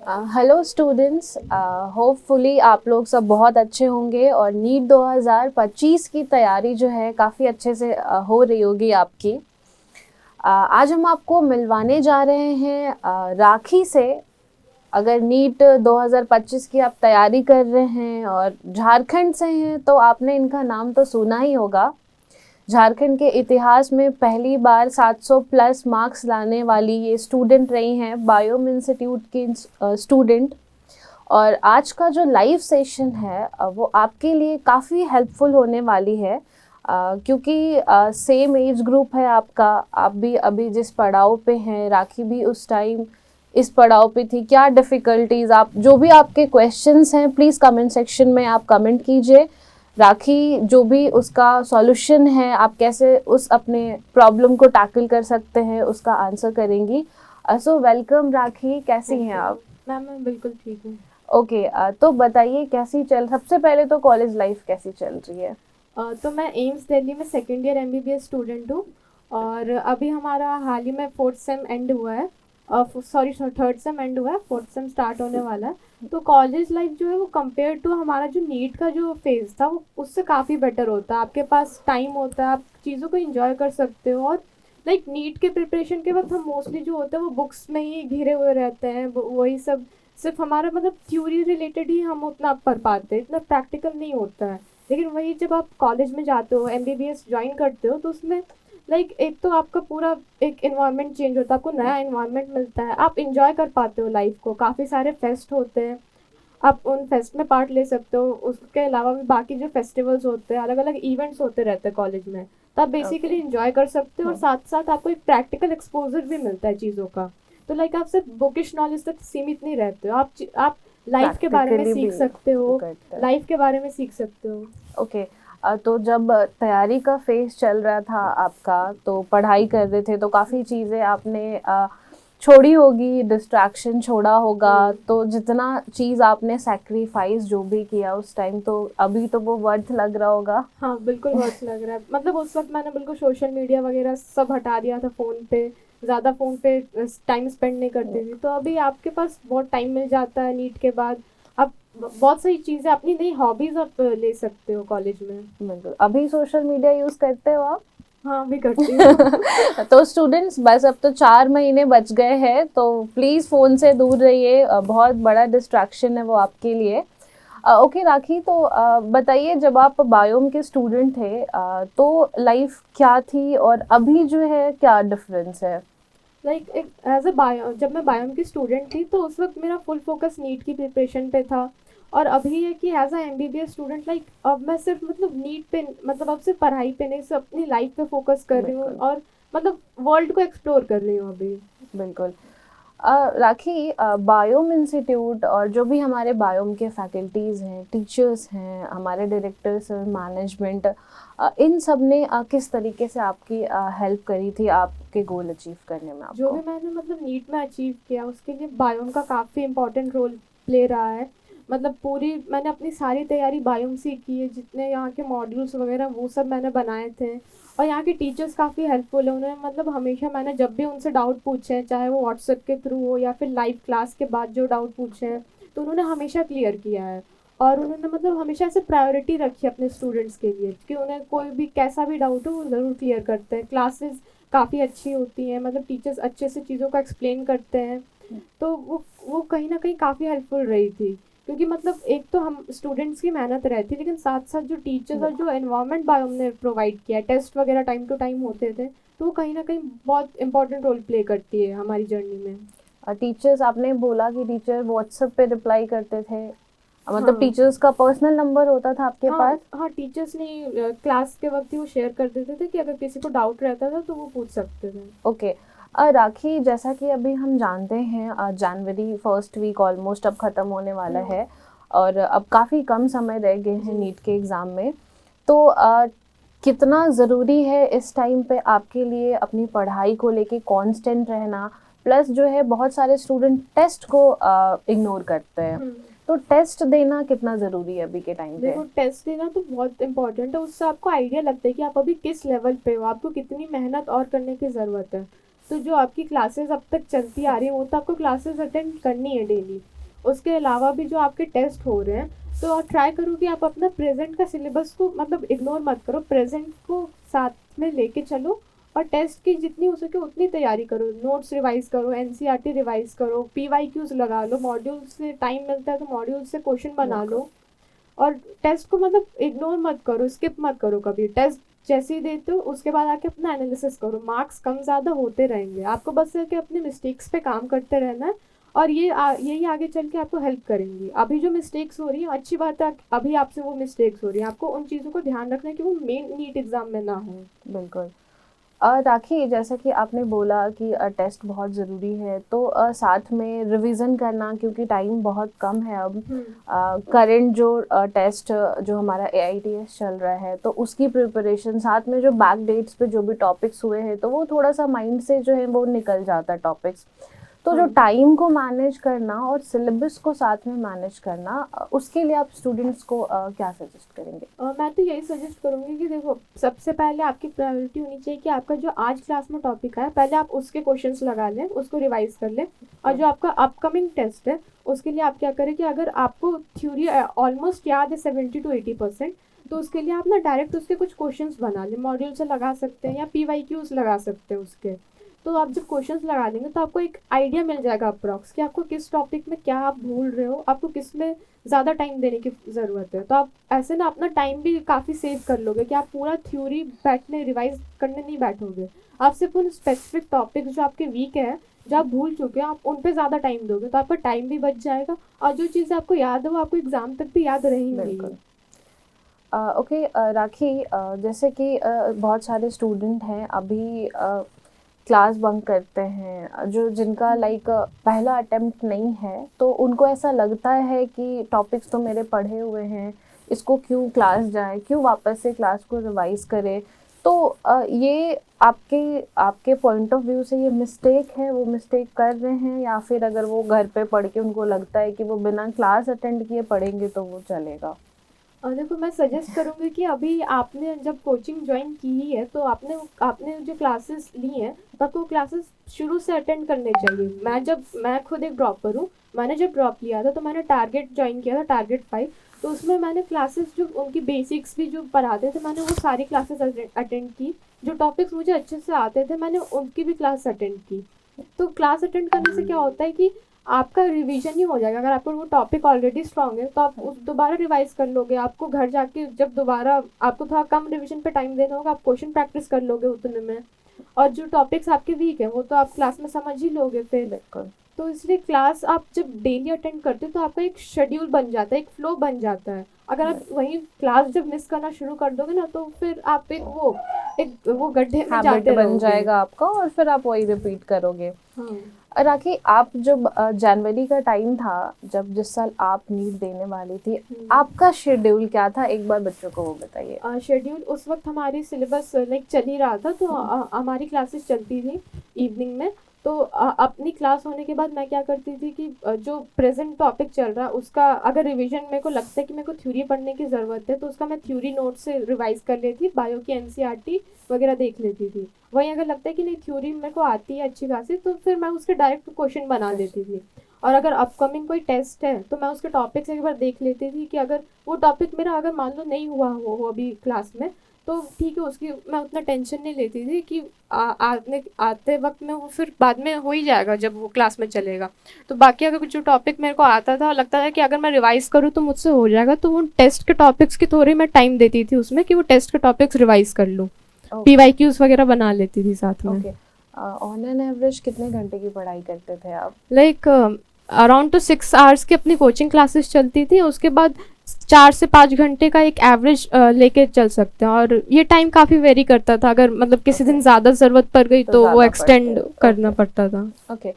Hello students, hopefully आप लोग सब बहुत अच्छे होंगे और नीट 2025 की तैयारी जो है काफ़ी अच्छे से हो रही होगी आपकी। आज हम आपको मिलवाने जा रहे हैं राखी से। अगर नीट 2025 की आप तैयारी कर रहे हैं और झारखंड से हैं तो आपने इनका नाम तो सुना ही होगा। झारखंड के इतिहास में पहली बार 700 प्लस मार्क्स लाने वाली ये स्टूडेंट रही हैं, बायोम इंस्टीट्यूट की स्टूडेंट। और आज का जो लाइव सेशन है वो आपके लिए काफ़ी हेल्पफुल होने वाली है, क्योंकि सेम एज ग्रुप है आपका। आप भी अभी जिस पड़ाव पे हैं, राखी भी उस टाइम इस पड़ाव पे थी। क्या डिफ़िकल्टीज़, आप जो भी आपके क्वेश्चंस हैं प्लीज़ कमेंट सेक्शन में आप कमेंट कीजिए। राखी जो भी उसका सॉल्यूशन है, आप कैसे उस अपने प्रॉब्लम को टैकल कर सकते हैं, उसका आंसर करेंगी। सो वेलकम राखी, कैसी हैं आप? मैम मैं बिल्कुल ठीक हूँ। ओके, तो बताइए कैसी सबसे पहले तो कॉलेज लाइफ कैसी चल रही है? तो मैं एम्स दिल्ली में सेकेंड ईयर एमबीबीएस स्टूडेंट हूँ और अभी हमारा हाल ही में फोर्थ सेम एंड हुआ है। सॉरी थर्ड सेम एंड हुआ है, फोर्थ सेम स्टार्ट होने वाला है। तो कॉलेज लाइफ जो है वो कंपेयर टू हमारा जो नीट का जो फेज़ था वो उससे काफ़ी बेटर होता है। आपके पास टाइम होता है, आप चीज़ों को इंजॉय कर सकते हो। और लाइक नीट के प्रिपरेशन के वक्त हम मोस्टली जो होता है वो बुक्स में ही घिरे हुए रहते हैं, वही सब सिर्फ हमारा मतलब थ्योरी रिलेटेड ही हम उतना पढ़ पाते हैं, इतना प्रैक्टिकल नहीं होता है। लेकिन वही जब आप कॉलेज में जाते हो, एमबीबीएस ज्वाइन करते हो, तो उसमें लाइक एक तो आपका पूरा एक एनवायरनमेंट चेंज होता है, आपको नया एनवायरनमेंट मिलता है, आप इंजॉय कर पाते हो लाइफ को। काफ़ी सारे फेस्ट होते हैं, आप उन फेस्ट में पार्ट ले सकते हो। उसके अलावा भी बाकी जो फेस्टिवल्स होते हैं, अलग अलग इवेंट्स होते रहते हैं कॉलेज में, तो आप बेसिकली ओके। इंजॉय कर सकते हो और साथ साथ आपको एक प्रैक्टिकल एक्सपोजर भी मिलता है चीज़ों का। तो लाइक आप सिर्फ बुकिश नॉलेज तक सीमित नहीं रहते हो, आप लाइफ के बारे में प्रैक्टिकली सीख भी सकते हो, करते हैं। लाइफ के बारे में सीख सकते हो। ओके। तो जब तैयारी का फेज चल रहा था आपका, तो पढ़ाई कर रहे थे तो काफ़ी चीज़ें आपने छोड़ी होगी, डिस्ट्रैक्शन छोड़ा होगा। हम्म। तो जितना चीज़ आपने सैक्रिफाइस जो भी किया उस टाइम, तो अभी तो वो वर्थ लग रहा होगा। हाँ, बिल्कुल वर्थ लग रहा है। मतलब उस वक़्त मैंने बिल्कुल सोशल मीडिया वग़ैरह सब हटा दिया था फ़ोन पे, ज़्यादा फ़ोन पे टाइम स्पेंड नहीं करती थी। तो अभी आपके पास बहुत टाइम मिल जाता है नीट के बाद। आप बहुत सारी चीज़ें, अपनी नई हॉबीज़ आप ले सकते हो कॉलेज में। बिल्कुल। अभी सोशल मीडिया यूज़ करते हो आप? हाँ, भी करती हूँ। तो स्टूडेंट्स, बस अब तो 4 महीने बच गए हैं, तो प्लीज़ फ़ोन से दूर रहिए। बहुत बड़ा डिस्ट्रैक्शन है वो आपके लिए। ओके राखी, तो बताइए, जब आप बायोम के स्टूडेंट थे तो लाइफ क्या थी और अभी जो है क्या डिफरेंस है? लाइक एक एज अ बायो, जब मैं बायोम की स्टूडेंट थी तो उस वक्त मेरा फुल फोकस नीट की प्रिपरेशन पे था। और अभी है कि as a MBBS student, like अब मैं सिर्फ मतलब नीट पे, मतलब अब सिर्फ पढ़ाई पे नहीं, सिर्फ अपनी लाइफ पे फोकस कर रही हूँ बिल्कुल। और मतलब वर्ल्ड को एक्सप्लोर कर रही हूँ अभी। बिल्कुल। राखी, बायोम इंस्टीट्यूट और जो भी हमारे बायोम के फैकल्टीज़ हैं, टीचर्स हैं, हमारे डायरेक्टर्स हैं, मैनेजमेंट, इन सब ने किस तरीके से आपकी हेल्प करी थी आपके गोल अचीव करने में जो आपको? भी मैंने मतलब नीट में अचीव किया उसके लिए बायोम का काफ़ी इंपॉर्टेंट रोल प्ले रहा है। मतलब पूरी मैंने अपनी सारी तैयारी बायोम से की है, जितने यहाँ के मॉड्यूल्स वगैरह वो सब मैंने बनाए थे। और यहाँ के टीचर्स काफ़ी हेल्पफुल है, उन्होंने मतलब हमेशा, मैंने जब भी उनसे डाउट पूछे हैं, चाहे वो व्हाट्सएप के थ्रू हो या फिर लाइव क्लास के बाद जो डाउट पूछे हैं, तो उन्होंने हमेशा क्लियर किया है। और उन्होंने मतलब हमेशा ऐसे प्रायोरिटी रखी है अपने स्टूडेंट्स के लिए कि उन्हें कोई भी कैसा भी डाउट हो वो ज़रूर क्लियर करते हैं। क्लासेस काफ़ी अच्छी होती हैं, मतलब टीचर्स अच्छे से चीज़ों को एक्सप्लेन करते हैं। तो वो कहीं न कहीं काफ़ी हेल्पफुल रही थी। क्योंकि मतलब एक तो हम स्टूडेंट्स की मेहनत रहती है, लेकिन साथ-साथ जो टीचर्स और जो एनवायरनमेंट बायो ने प्रोवाइड किया है, टेस्ट वगैरह टाइम टू टाइम होते थे, तो वो कहीं न कहीं बहुत इम्पोर्टेंट रोल प्ले करती है हमारी जर्नी में। टीचर्स, आपने बोला कि टीचर व्हाट्सएप पे रिप्लाई करते थे, मतलब हाँ। टीचर्स का पर्सनल नंबर होता था आपके हाँ, पास? हाँ, टीचर्स ने क्लास के वक़्त ही वो शेयर कर देते थे कि अगर किसी को डाउट रहता था तो वो पूछ सकते थे। ओके। राखी, जैसा कि अभी हम जानते हैं, जनवरी फर्स्ट वीक ऑलमोस्ट अब ख़त्म होने वाला हुँ। है और अब काफ़ी कम समय रह गए हैं जी। नीट के एग्ज़ाम में। तो कितना ज़रूरी है इस टाइम पे आपके लिए अपनी पढ़ाई को लेके कांस्टेंट रहना? प्लस जो है, बहुत सारे स्टूडेंट टेस्ट को इग्नोर करते हैं, हुँ। तो टेस्ट देना कितना ज़रूरी है अभी के टाइम पे? देखो, टेस्ट देना तो बहुत इम्पोर्टेंट है, उससे आपको आइडिया लगता है कि आप अभी किस लेवल पे हो, आपको कितनी मेहनत और करने की ज़रूरत है। तो जो आपकी क्लासेस अब तक चलती आ रही हैं वो तो आपको क्लासेस अटेंड करनी है डेली। उसके अलावा भी जो आपके टेस्ट हो रहे हैं, तो आप ट्राई करो कि आप अपना प्रेजेंट का सिलेबस को मतलब इग्नोर मत करो, प्रेजेंट को साथ में लेके चलो और टेस्ट की जितनी हो सके उतनी तैयारी करो, नोट्स रिवाइज करो, एनसीईआरटी रिवाइज करो, पीवाईक्यूज लगा लो, मॉड्यूल से टाइम मिलता है तो मॉड्यूल से क्वेश्चन बना लो। और टेस्ट को मतलब इग्नोर मत करो, स्किप मत करो कभी। टेस्ट जैसे ही देते हो उसके बाद आके अपना एनालिसिस करो, मार्क्स कम ज़्यादा होते रहेंगे, आपको बस है कि अपने मिस्टेक्स पे काम करते रहना है और यही आगे चल के आपको हेल्प करेंगी। अभी जो मिस्टेक्स हो रही है अच्छी बात है, अभी आपसे वो मिस्टेक्स हो रही है, आपको उन चीज़ों को ध्यान रखना है कि वो मेन नीट एग्ज़ाम में ना हो। बिल्कुल। राखी, जैसा कि आपने बोला कि टेस्ट बहुत ज़रूरी है, तो साथ में रिवीजन करना, क्योंकि टाइम बहुत कम है अब। करंट जो टेस्ट जो हमारा AITS चल रहा है, तो उसकी प्रिपरेशन, साथ में जो बैक डेट्स पे जो भी टॉपिक्स हुए हैं, तो वो थोड़ा सा माइंड से जो है वो निकल जाता है टॉपिक्स। तो जो टाइम को मैनेज करना और सिलेबस को साथ में मैनेज करना, उसके लिए आप स्टूडेंट्स को क्या सजेस्ट करेंगे? मैं तो यही सजेस्ट करूँगी कि देखो, सबसे पहले आपकी प्रायोरिटी होनी चाहिए कि आपका जो आज क्लास में टॉपिक है पहले आप उसके क्वेश्चंस लगा लें, उसको रिवाइज कर लें। और जो आपका अपकमिंग टेस्ट है उसके लिए आप क्या करें कि अगर आपको थ्योरी ऑलमोस्ट याद है 70 to 80%, तो उसके लिए आप ना डायरेक्ट उसके कुछ क्वेश्चंस बना लें, मॉड्यूल से लगा सकते हैं या पीवाईक्यूज लगा सकते हैं उसके। तो आप जब क्वेश्चंस लगा लेंगे तो आपको एक आइडिया मिल जाएगा अप्रॉक्स कि आपको किस टॉपिक में क्या आप भूल रहे हो, आपको किस में ज़्यादा टाइम देने की ज़रूरत है। तो आप ऐसे ना अपना टाइम भी काफ़ी सेव कर लोगे कि आप पूरा थ्योरी बैठने रिवाइज करने नहीं बैठोगे, आप सिर्फ उन स्पेसिफिक टॉपिक्स जो आपके वीक है, जो आप भूल चुके हैं, आप उन पे ज़्यादा टाइम दोगे तो आपका टाइम भी बच जाएगा और जो चीज़ें आपको याद है वो आपको एग्ज़ाम तक भी याद रहेंगी। ओके राखी, जैसे कि बहुत सारे स्टूडेंट हैं अभी क्लास बंक करते हैं, जो जिनका लाइक पहला अटेम्प्ट नहीं है, तो उनको ऐसा लगता है कि टॉपिक्स तो मेरे पढ़े हुए हैं, इसको क्यों क्लास जाए, क्यों वापस से क्लास को रिवाइज करें। तो ये आपके पॉइंट ऑफ व्यू से ये मिस्टेक है, वो मिस्टेक कर रहे हैं, या फिर अगर वो घर पे पढ़ के उनको लगता है कि वो बिना क्लास अटेंड किए पढ़ेंगे तो वो चलेगा? और देखो, मैं सजेस्ट करूँगी कि अभी आपने जब कोचिंग ज्वाइन की ही है तो आपने जो क्लासेस ली हैं तो आपको क्लासेस शुरू से अटेंड करने चाहिए। मैं खुद एक ड्रॉपर हूँ, मैंने जब ड्रॉप लिया था तो मैंने टारगेट ज्वाइन किया था, टारगेट 5। तो उसमें मैंने क्लासेस जो उनकी बेसिक्स भी जो पढ़ाते थे मैंने वो सारी क्लासेस अटेंड की, जो टॉपिक्स मुझे अच्छे से आते थे मैंने उनकी भी क्लास अटेंड की। तो क्लास अटेंड करने से क्या होता है कि आपका रिवीजन ही हो जाएगा। अगर आपको वो टॉपिक ऑलरेडी स्ट्रांग है तो आप उस दोबारा रिवाइज कर लोगे, आपको घर जाके जब दोबारा आपको थोड़ा कम रिवीजन पे टाइम देना होगा, आप क्वेश्चन प्रैक्टिस कर लोगे उतने में। और जो टॉपिक्स आपके वीक हैं वो तो आप क्लास में समझ ही लोगे फिर। बिल्कुल। तो इसलिए क्लास आप जब डेली अटेंड करते हो तो आपका एक शेड्यूल बन जाता है, एक फ्लो बन जाता है। अगर आप वही क्लास जब मिस करना शुरू कर दोगे ना तो फिर आप एक वो गड्ढे में जाते बन रहोगे। जाएगा आपका और फिर आप वही रिपीट करोगे। हाँ। राखी, आप जब जनवरी का टाइम था, जब जिस साल आप नीट देने वाली थी, आपका शेड्यूल क्या था, एक बार बच्चों को वो बताइए। शेड्यूल उस वक्त हमारी सिलेबस लाइक चल ही रहा था, तो हमारी क्लासेस चलती थी इवनिंग में। तो अपनी क्लास होने के बाद मैं क्या करती थी कि जो प्रेजेंट टॉपिक चल रहा है उसका अगर रिवीजन मेरे को लगता है कि मेरे को थ्योरी पढ़ने की ज़रूरत है तो उसका मैं थ्योरी नोट से रिवाइज कर लेती, बायो की एनसीईआरटी वगैरह देख लेती थी। वहीं अगर लगता है कि नहीं थ्योरी मेरे को आती है अच्छी खासी तो फिर मैं उसके डायरेक्ट क्वेश्चन बना देती थी। और अगर अपकमिंग कोई टेस्ट है तो मैं उसके टॉपिक से एक बार देख लेती थी कि अगर वो टॉपिक मेरा अगर मान लो नहीं हुआ हो अभी क्लास में तो ठीक है, उसकी मैं उतना टेंशन नहीं लेती थी कि आते वक्त में वो फिर बाद में हो ही जाएगा जब वो क्लास में चलेगा। तो बाकी अगर जो टॉपिक मेरे को आता था लगता था कि अगर मैं रिवाइज करूँ तो मुझसे हो जाएगा, तो वो टेस्ट के टॉपिक्स की थोड़ी मैं टाइम देती थी उसमें कि वो टेस्ट के टॉपिक्स रिवाइज कर लूँ। पीवाईक्यूज वगैरह बना लेती थी साथ में। ऑन एन एवरेज कितने घंटे की पढ़ाई करते थे आप? लाइक अराउंड तो 6 आवर्स की अपनी कोचिंग क्लासेस चलती थी, उसके बाद 4 से 5 घंटे का एक एवरेज लेके चल सकते हैं। और ये टाइम काफ़ी वेरी करता था, अगर मतलब किसी दिन ज़्यादा ज़रूरत पड़ गई तो वो एक्सटेंड करना पड़ता था। ओके,